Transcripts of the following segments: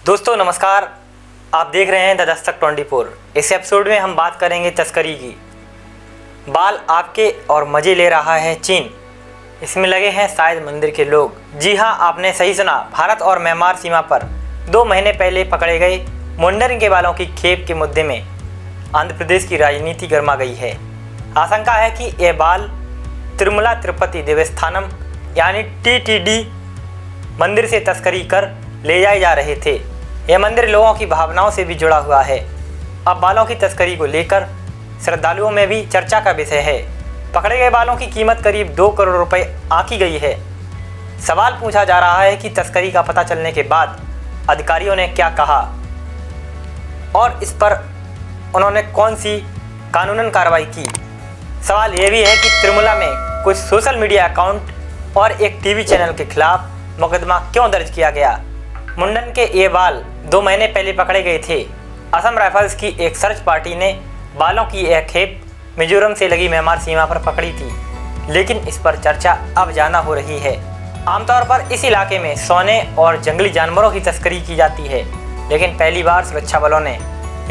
दोस्तों नमस्कार, आप देख रहे हैं द दस्तक 24। इस एपिसोड में हम बात करेंगे तस्करी की। बाल आपके और मज़े ले रहा है चीन, इसमें लगे हैं शायद मंदिर के लोग। जी हाँ, आपने सही सुना। भारत और म्यांमार सीमा पर 2 महीने पहले पकड़े गए मुंडन के बालों की खेप के मुद्दे में आंध्र प्रदेश की राजनीति गर्मा गई है। आशंका है कि ये बाल तिरुमला तिरुपति देवस्थानम यानी TTD मंदिर से तस्करी कर ले जाए जा रहे थे। यह मंदिर लोगों की भावनाओं से भी जुड़ा हुआ है। अब बालों की तस्करी को लेकर श्रद्धालुओं में भी चर्चा का विषय है। पकड़े गए बालों की कीमत करीब 2 करोड़ रुपए आंकी गई है। सवाल पूछा जा रहा है कि तस्करी का पता चलने के बाद अधिकारियों ने क्या कहा और इस पर उन्होंने कौन सी कानूनन कार्रवाई की। सवाल यह भी है कि तिरुमला में कुछ सोशल मीडिया अकाउंट और एक टीवी चैनल के खिलाफ मुकदमा क्यों दर्ज किया गया। मुंडन के ये बाल 2 महीने पहले पकड़े गए थे। असम राइफल्स की एक सर्च पार्टी ने बालों की यह खेप मिजोरम से लगी म्यांमार सीमा पर पकड़ी थी, लेकिन इस पर चर्चा अब ज़्यादा हो रही है। आमतौर पर इस इलाके में सोने और जंगली जानवरों की तस्करी की जाती है, लेकिन पहली बार सुरक्षा बलों ने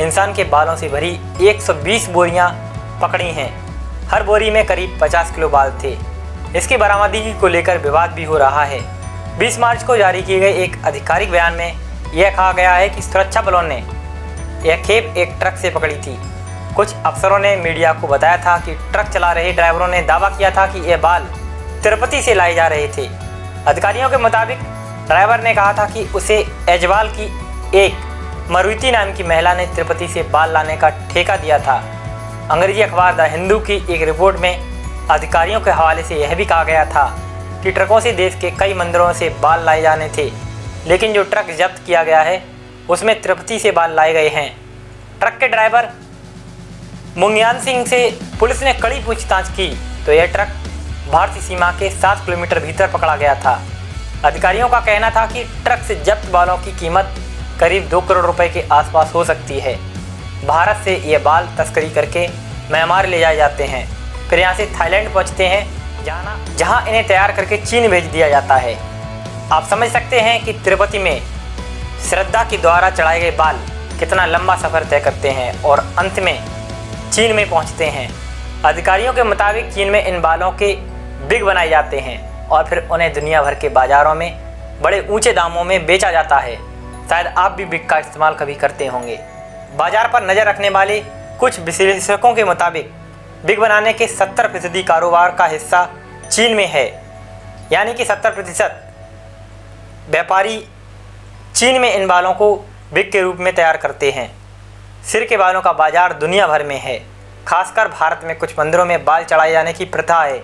इंसान के बालों से भरी 120 बोरियां पकड़ी हैं। हर बोरी में करीब 50 किलो बाल थे। इसकी बरामदगी को लेकर विवाद भी हो रहा है। 20 मार्च को जारी किए गए एक आधिकारिक बयान में यह कहा गया है कि सुरक्षा बलों ने यह खेप एक ट्रक से पकड़ी थी। कुछ अफसरों ने मीडिया को बताया था कि ट्रक चला रहे ड्राइवरों ने दावा किया था कि यह बाल तिरुपति से लाए जा रहे थे। अधिकारियों के मुताबिक ड्राइवर ने कहा था कि उसे एजवाल की एक मरुति नाम की महिला ने तिरुपति से बाल लाने का ठेका दिया था। अंग्रेजी अखबार द हिंदू की एक रिपोर्ट में अधिकारियों के हवाले से यह भी कहा गया था कि ट्रकों से देश के कई मंदिरों से बाल लाए जाने थे, लेकिन जो ट्रक जब्त किया गया है उसमें तिरुपति से बाल लाए गए हैं। ट्रक के ड्राइवर मुंगयान सिंह से पुलिस ने कड़ी पूछताछ की तो यह ट्रक भारतीय सीमा के 7 किलोमीटर भीतर पकड़ा गया था। अधिकारियों का कहना था कि ट्रक से जब्त बालों की कीमत करीब 2 करोड़ रुपए के आसपास हो सकती है। भारत से ये बाल तस्करी करके म्यांमार ले जाए जाते हैं, फिर यहाँ से थाईलैंड पहुँचते हैं, जहाँ इन्हें तैयार करके चीन भेज दिया जाता है। आप समझ सकते हैं कि तिरुपति में श्रद्धा के द्वारा चढ़ाए गए बाल कितना लंबा सफ़र तय करते हैं और अंत में चीन में पहुँचते हैं। अधिकारियों के मुताबिक चीन में इन बालों के बिग बनाए जाते हैं और फिर उन्हें दुनिया भर के बाज़ारों में बड़े ऊँचे दामों में बेचा जाता है। शायद आप भी बिग का इस्तेमाल कभी करते होंगे। बाज़ार पर नज़र रखने वाले कुछ विश्लेषकों के मुताबिक बिग बनाने के 70% कारोबार का हिस्सा चीन में है, यानी कि 70% व्यापारी चीन में इन बालों को बिग के रूप में तैयार करते हैं। सिर के बालों का बाजार दुनिया भर में है। खासकर भारत में कुछ मंदिरों में बाल चढ़ाए जाने की प्रथा है।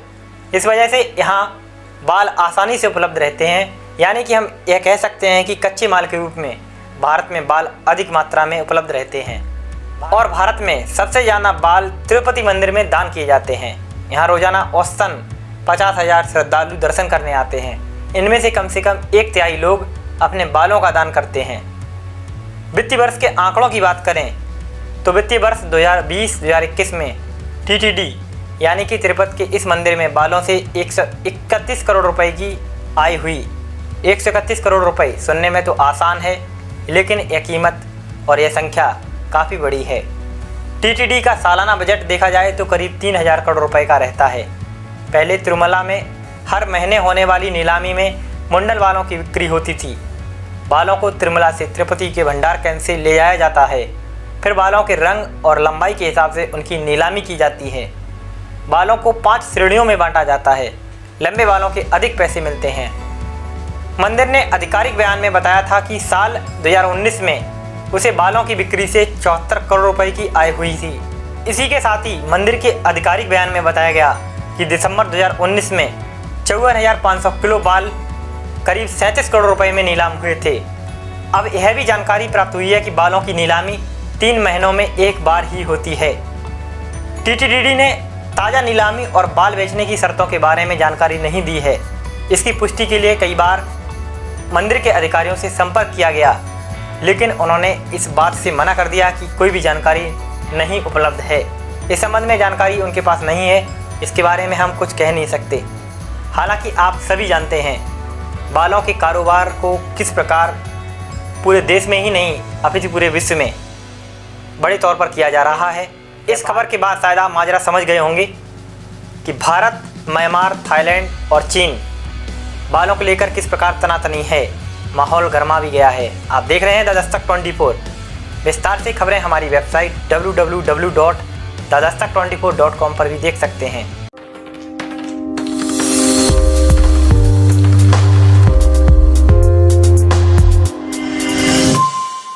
इस वजह से यहाँ बाल आसानी से उपलब्ध रहते हैं, यानी कि हम यह कह सकते हैं कि कच्चे माल के रूप में भारत में बाल अधिक मात्रा में उपलब्ध रहते हैं। और भारत में सबसे ज़्यादा बाल तिरुपति मंदिर में दान किए जाते हैं। यहाँ रोजाना औसतन 50,000 श्रद्धालु दर्शन करने आते हैं। इनमें से कम 1/3 लोग अपने बालों का दान करते हैं। वित्तीय वर्ष के आंकड़ों की बात करें तो वित्तीय वर्ष 2020-2021 में TTD यानी कि तिरुपति के इस मंदिर में बालों से 131 करोड़ रुपए की आय हुई। 131 करोड़ रुपए सुनने में तो आसान है, लेकिन यह कीमत और यह संख्या काफ़ी बड़ी है। TTD का सालाना बजट देखा जाए तो करीब 3,000 करोड़ रुपए का रहता है। पहले तिरुमला में हर महीने होने वाली नीलामी में मुंडन बालों की बिक्री होती थी। बालों को तिरुमला से तिरुपति के भंडार केंद्र से ले जाया जाता है, फिर बालों के रंग और लंबाई के हिसाब से उनकी नीलामी की जाती है। बालों को 5 श्रेणियों में बांटा जाता है। लंबे बालों के अधिक पैसे मिलते हैं। मंदिर ने आधिकारिक बयान में बताया था कि साल 2019 में उसे बालों की बिक्री से 74 करोड़ रुपए की आय हुई थी। इसी के साथ ही मंदिर के आधिकारिक बयान में बताया गया कि दिसंबर 2019 में 54,500 किलो बाल करीब 37 करोड़ रुपए में नीलाम हुए थे। अब यह भी जानकारी प्राप्त हुई है कि बालों की नीलामी 3 महीनों में एक बार ही होती है। TTD ने ताज़ा नीलामी और बाल बेचने की शर्तों के बारे में जानकारी नहीं दी है। इसकी पुष्टि के लिए कई बार मंदिर के अधिकारियों से संपर्क किया गया, लेकिन उन्होंने इस बात से मना कर दिया कि कोई भी जानकारी नहीं उपलब्ध है। इस संबंध में जानकारी उनके पास नहीं है, इसके बारे में हम कुछ कह नहीं सकते। हालांकि आप सभी जानते हैं बालों के कारोबार को किस प्रकार पूरे देश में ही नहीं अपितु पूरे विश्व में बड़े तौर पर किया जा रहा है। इस खबर के बाद शायद आप माजरा समझ गए होंगे कि भारत, म्यांमार, थाईलैंड और चीन बालों को लेकर किस प्रकार तनातनी है। माहौल गर्मा भी गया है। आप देख रहे हैं द दस्तक 24। विस्तार से खबरें हमारी वेबसाइट www.thedastak24.com पर भी देख सकते हैं।